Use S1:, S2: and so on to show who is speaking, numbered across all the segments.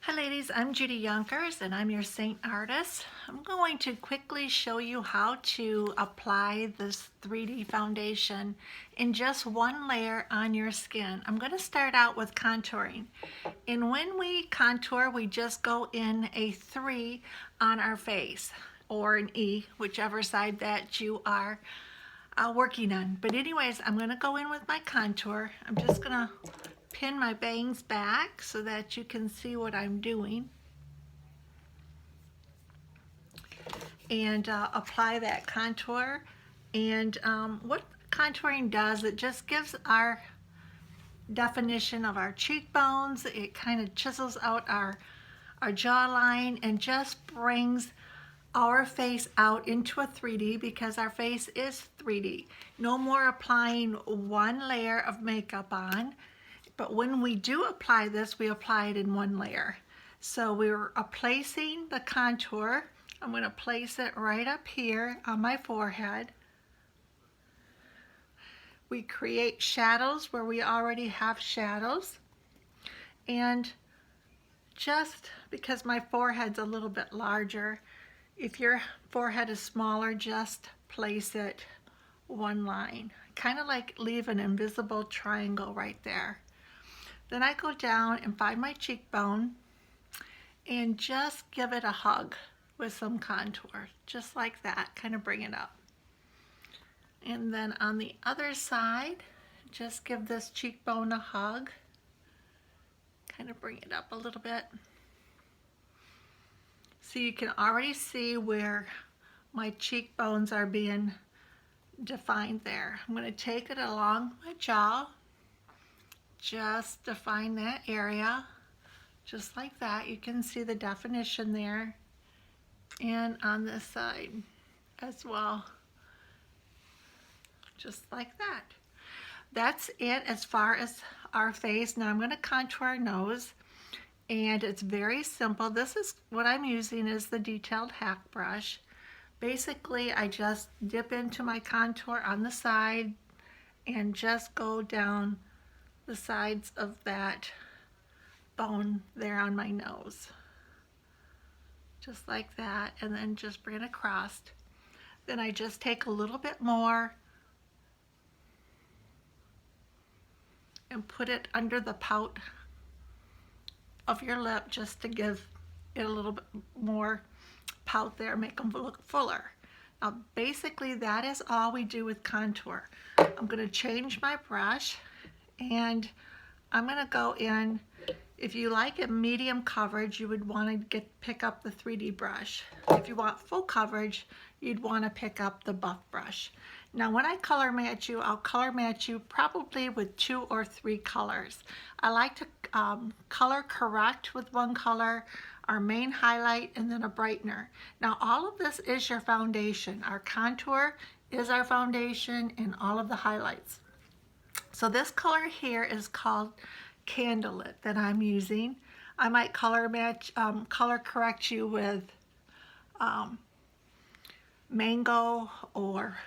S1: Hi ladies, I'm Judy Yonkers and I'm your Saint Artist. I'm going to quickly show you how to apply this 3D foundation in just one layer on your skin. I'm going to start out with contouring. And when we contour, we just go in a 3 on our face or an E, whichever side that you are working on. But anyways, I'm going to go in with my contour. I'm just going to pin my bangs back so that you can see what I'm doing and apply that contour. And what contouring does, it just gives our definition of our cheekbones. It kind of chisels out our jawline and just brings our face out into a 3D because our face is 3D. No more applying one layer of makeup on. But when we do apply this, we apply it in one layer. So we're placing the contour. I'm going to place it right up here on my forehead. We create shadows where we already have shadows. And just because my forehead's a little bit larger, if your forehead is smaller, just place it one line. Kind of like leave an invisible triangle right there. Then I go down and find my cheekbone and just give it a hug with some contour, just like that, kind of bring it up. And then on the other side, just give this cheekbone a hug, kind of bring it up a little bit. So you can already see where my cheekbones are being defined there. I'm going to take it along my jaw. Just define that area, just like that. You can see the definition there, and on this side as well, just like that. That's it as far as our face. Now I'm going to contour our nose, and it's very simple. This is what I'm using is the detailed hack brush. Basically, I just dip into my contour on the side and just go down the sides of that bone there on my nose, just like that, and then just bring it across. Then I just take a little bit more and put it under the pout of your lip just to give it a little bit more pout there, make them look fuller. Now basically that is all we do with contour. I'm going to change my brush and I'm going to go in. If you like a medium coverage, you would want to pick up the 3D brush. If you want full coverage, you'd want to pick up the buff brush. Now when I color match you, I'll color match you probably with 2 or 3 colors. I like to color correct with one color, our main highlight, and then a brightener. Now all of this is your foundation. Our contour is our foundation and all of the highlights. So this color here is called Candlelit that I'm using. I might color match, color correct you with Mango or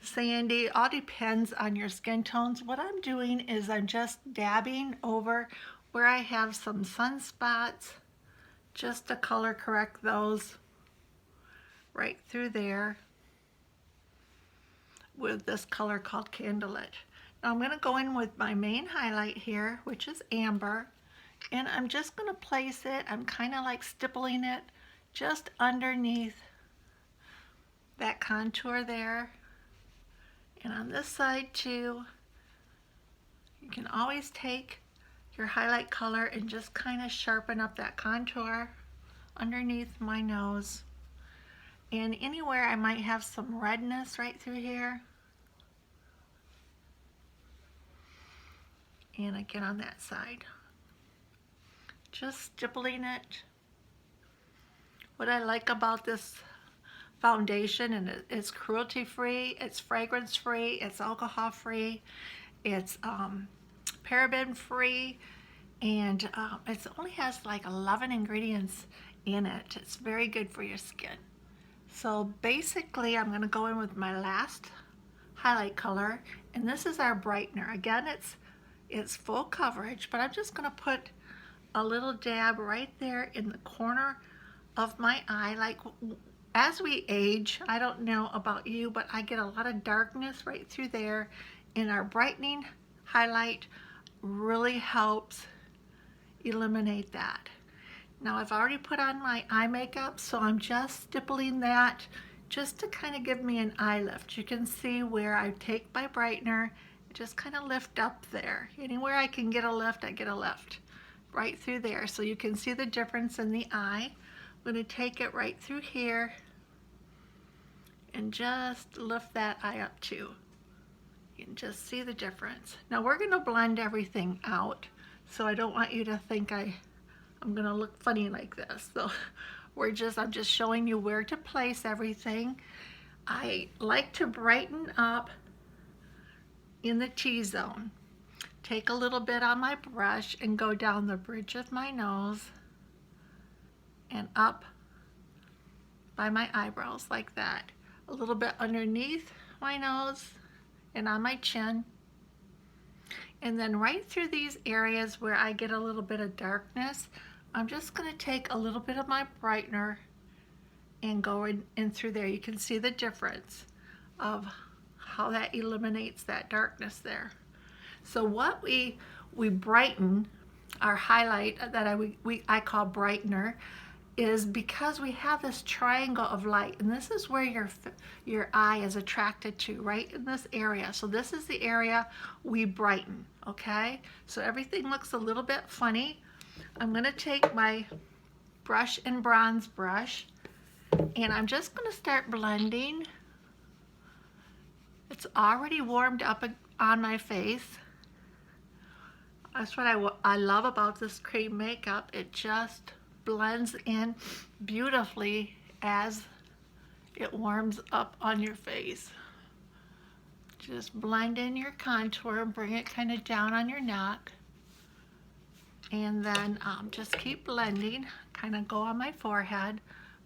S1: Sandy. All depends on your skin tones. What I'm doing is I'm just dabbing over where I have some sunspots, just to color correct those right through there with this color called Candlelit. Now I'm going to go in with my main highlight here, which is amber, and I'm just going to place it, I'm kind of like stippling it just underneath that contour there. And on this side too, you can always take your highlight color and just kind of sharpen up that contour underneath my nose. And anywhere I might have some redness right through here. And again on that side. Just stippling it. What I like about this foundation, and it's cruelty free, it's fragrance free, it's alcohol free, it's paraben free, and it only has like 11 ingredients in it. It's very good for your skin. So basically I'm going to go in with my last highlight color, and this is our brightener. Again, it's full coverage, but I'm just going to put a little dab right there in the corner of my eye. Like, as we age, I don't know about you, but I get a lot of darkness right through there, and our brightening highlight really helps eliminate that. Now, I've already put on my eye makeup, so I'm just stippling that just to kind of give me an eye lift. You can see where I take my brightener, just kind of lift up there. Anywhere I can get a lift, I get a lift right through there, so you can see the difference in the eye. I'm going to take it right through here and just lift that eye up too. You can just see the difference. Now we're going to blend everything out, so I don't want you to think I'm going to look funny like this. So I'm just showing you where to place everything. I like to brighten up in the T-zone. Take a little bit on my brush and go down the bridge of my nose and up by my eyebrows like that. A little bit underneath my nose and on my chin. And then right through these areas where I get a little bit of darkness, I'm just going to take a little bit of my brightener and go in through there. You can see the difference of how that eliminates that darkness there. So what we brighten, our highlight that I call brightener, is because we have this triangle of light, and this is where your eye is attracted to, right in this area. So this is the area we brighten, okay? So everything looks a little bit funny. I'm going to take my brush and bronze brush, and I'm just going to start blending. It's already warmed up on my face. That's what I love about this cream makeup. It just blends in beautifully as it warms up on your face. Just blend in your contour and bring it kind of down on your neck. And then just keep blending, kind of go on my forehead,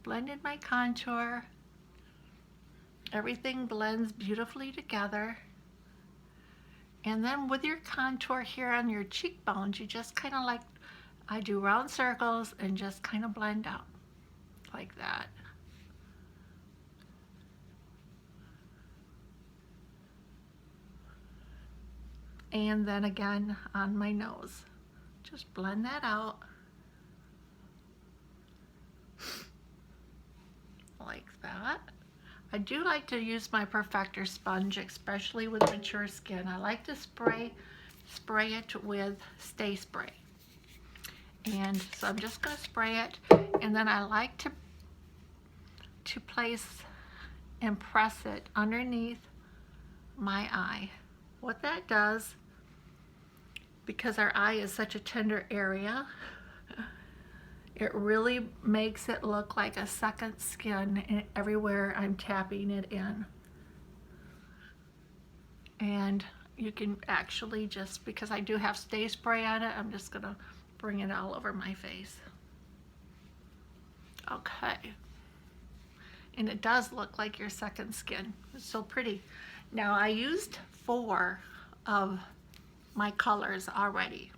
S1: blend in my contour. Everything blends beautifully together. And then with your contour here on your cheekbones, you just kind of I do round circles and just kind of blend out like that. And then again on my nose. Just blend that out like that. I do like to use my Perfector sponge, especially with mature skin. I like to spray it with Stay Spray. And so I'm just going to spray it, and then I like to place and press it underneath my eye. What that does, because our eye is such a tender area, it really makes it look like a second skin everywhere I'm tapping it in. And you can actually just, because I do have Stay Spray on it, I'm just going to bring it all over my face. Okay. And it does look like your second skin. It's so pretty. Now I used 4 of my colors already.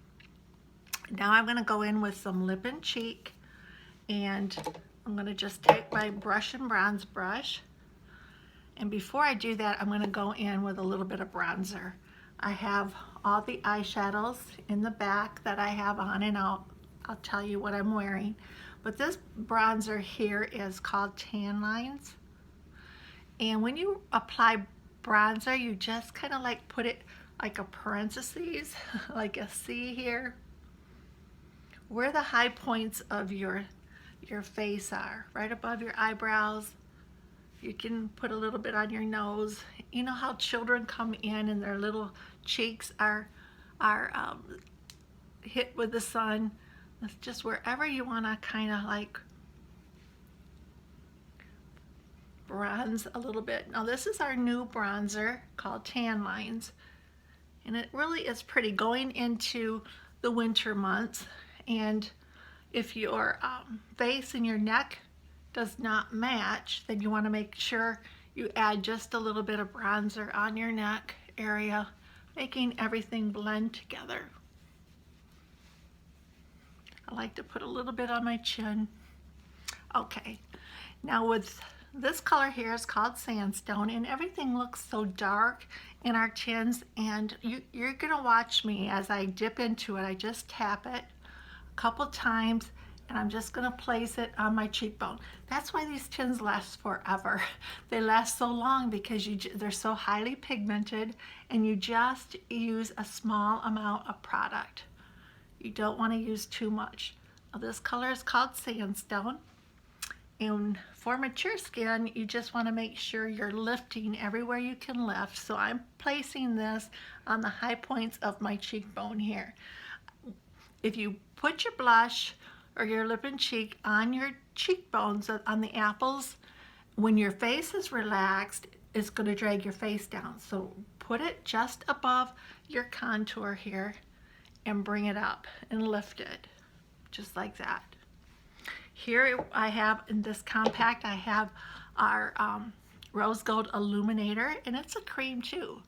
S1: Now I'm going to go in with some lip and cheek, and I'm going to just take my brush and bronze brush, and before I do that I'm going to go in with a little bit of bronzer. I have all the eyeshadows in the back that I have on, and I'll tell you what I'm wearing. But this bronzer here is called Tan Lines, and when you apply bronzer you just kind of like put it like a parentheses, like a C here, where the high points of your face are, right above your eyebrows. You can put a little bit on your nose. You know how children come in and their little cheeks are hit with the sun. It's just wherever you want to kind of like bronze a little bit. Now this is our new bronzer called Tan Lines, and it really is pretty going into the winter months. And if your face and your neck does not match, then you want to make sure you add just a little bit of bronzer on your neck area, making everything blend together. like to put a little bit on my chin. Okay, now with this color here is called Sandstone, and everything looks so dark in our chins, and you're gonna watch me as I dip into it. I just tap it a couple times, and I'm just gonna place it on my cheekbone. That's why these chins last forever. They last so long because they're so highly pigmented, and you just use a small amount of product. You don't want to use too much. Now, this color is called Sandstone. And for mature skin, you just want to make sure you're lifting everywhere you can lift. So I'm placing this on the high points of my cheekbone here. If you put your blush or your lip and cheek on your cheekbones, on the apples, when your face is relaxed, it's going to drag your face down. So put it just above your contour here and bring it up and lift it, just like that. Here I have, in this compact, I have our Rose Gold Illuminator, and it's a cream too.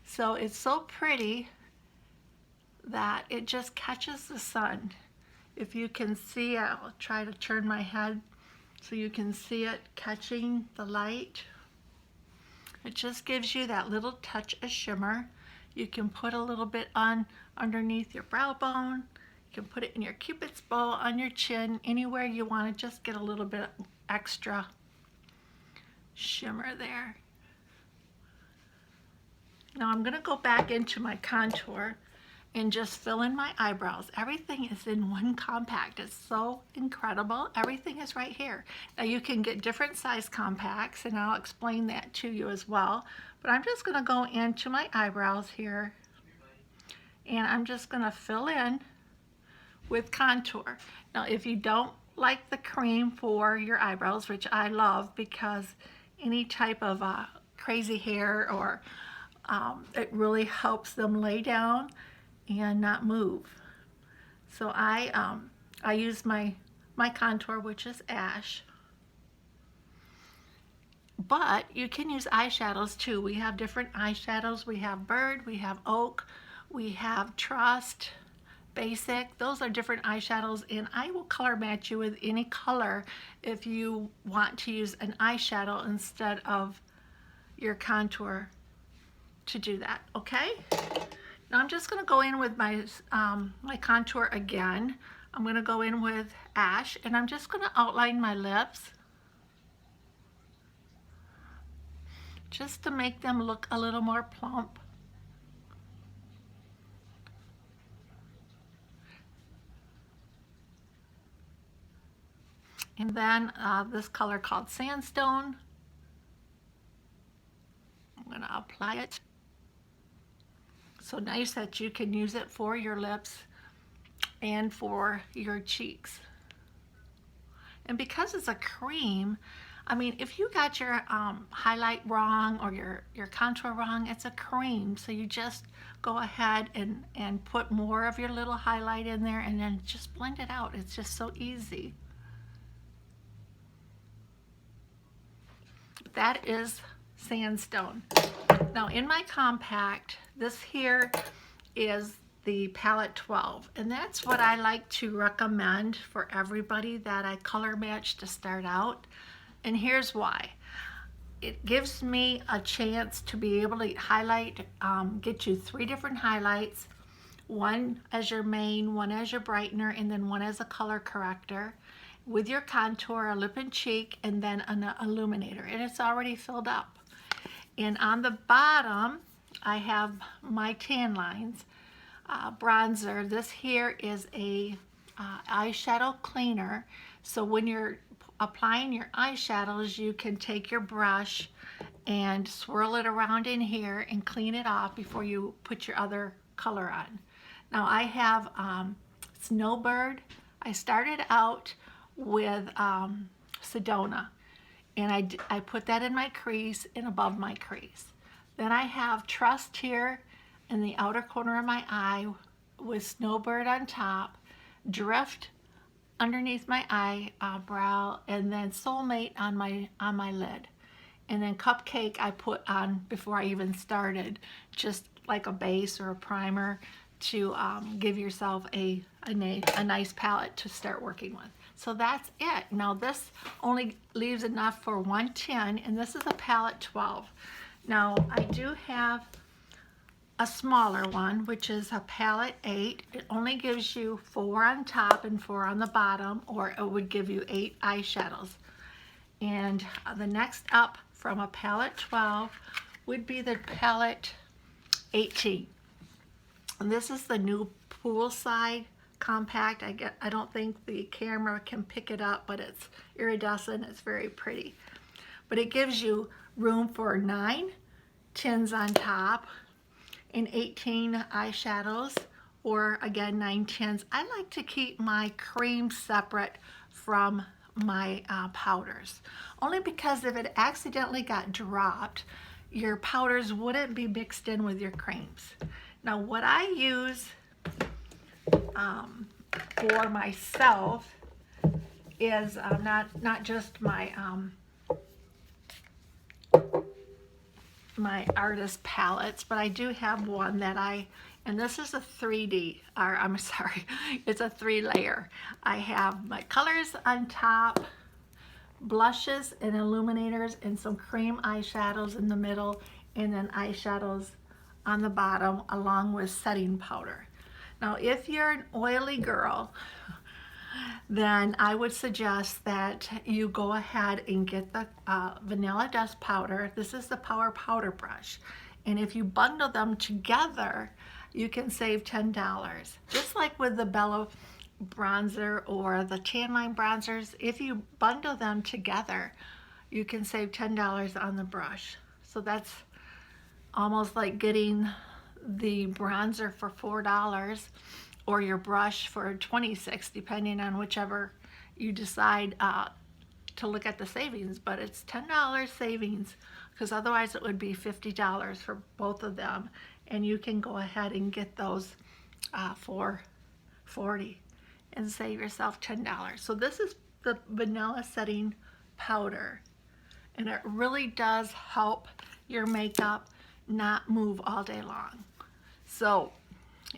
S1: So it's so pretty that it just catches the sun. If you can see, I'll try to turn my head so you can see it catching the light. It just gives you that little touch of shimmer. You can put a little bit on underneath your brow bone. You can put it in your Cupid's bow, on your chin, anywhere you want to just get a little bit extra shimmer there. Now I'm going to go back into my contour and just fill in my eyebrows. Everything is in one compact. It's so incredible. Everything is right here. Now you can get different size compacts, and I'll explain that to you as well. But I'm just going to go into my eyebrows here, and I'm just going to fill in with contour. Now if you don't like the cream for your eyebrows, which I love because any type of crazy hair, or it really helps them lay down and not move. So I use my contour, which is Ash. But you can use eyeshadows too. We have different eyeshadows. We have Bird, we have Oak, we have Trust, Basic. Those are different eyeshadows, and I will color match you with any color if you want to use an eyeshadow instead of your contour to do that, okay? Now I'm just going to go in with my my contour again. I'm going to go in with Ash, and I'm just going to outline my lips just to make them look a little more plump. And then this color called Sandstone, I'm going to apply it. So nice that you can use it for your lips and for your cheeks. And because it's a cream, I mean, if you got your highlight wrong or your contour wrong, it's a cream. So you just go ahead and put more of your little highlight in there and then just blend it out. It's just so easy. That is Sandstone. Now in my compact, this here is the palette 12, and that's what I like to recommend for everybody that I color match to start out. And here's why. It gives me a chance to be able to highlight, get you 3 different highlights, one as your main, one as your brightener, and then one as a color corrector, with your contour, a lip and cheek, and then an illuminator, and it's already filled up. And on the bottom, I have my tan lines bronzer. This here is a eyeshadow cleaner, so when you're applying your eyeshadows, you can take your brush and swirl it around in here and clean it off before you put your other color on. Now I have Snowbird. I started out with Sedona, and I put that in my crease and above my crease. Then I have Trust here in the outer corner of my eye with Snowbird on top, Drift underneath my eyebrow, and then Soulmate on my lid. And then Cupcake I put on before I even started, just like a base or a primer to give yourself a nice palette to start working with. So that's it. Now this only leaves enough for 110, and this is a palette 12. Now I do have a smaller one, which is a palette 8. It only gives you 4 on top and 4 on the bottom, or it would give you 8 eyeshadows. And the next up from a palette 12 would be the palette 18. And this is the new poolside compact. I don't think the camera can pick it up, but it's iridescent. It's very pretty. But it gives you room for 9 tins on top and 18 eyeshadows, or again 9 tins. I like to keep my creams separate from my powders, only because if it accidentally got dropped, your powders wouldn't be mixed in with your creams. Now what I use for myself is not just my my artist palettes, but I do have one that and this is a 3D, or I'm sorry, it's a 3-layer. I have my colors on top, blushes and illuminators, and some cream eyeshadows in the middle, and then eyeshadows on the bottom, along with setting powder. Now if you're an oily girl, then I would suggest that you go ahead and get the vanilla dust powder. This is the Power Powder Brush, and if you bundle them together, you can save $10. Just like with the Bella bronzer or the tan line bronzers, if you bundle them together, you can save $10 on the brush. So that's almost like getting the bronzer for $4 or your brush for $26, depending on whichever you decide to look at the savings. But it's $10 savings, because otherwise it would be $50 for both of them, and you can go ahead and get those for $40 and save yourself $10. So this is the vanilla setting powder, and it really does help your makeup not move all day long. So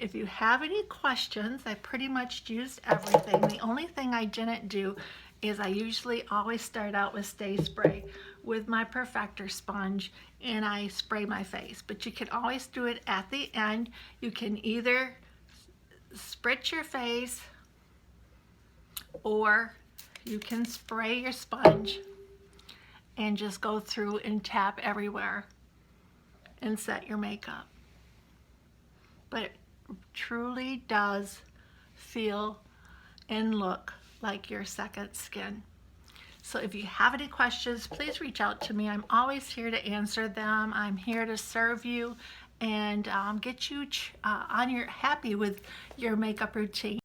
S1: if you have any questions, I pretty much used everything. The only thing I didn't do is I usually always start out with Stay Spray with my Perfector sponge, and I spray my face. But you can always do it at the end. You can either spritz your face, or you can spray your sponge and just go through and tap everywhere and set your makeup. But it truly does feel and look like your second skin. So if you have any questions, please reach out to me. I'm always here to answer them. I'm here to serve you and get you happy with your makeup routine.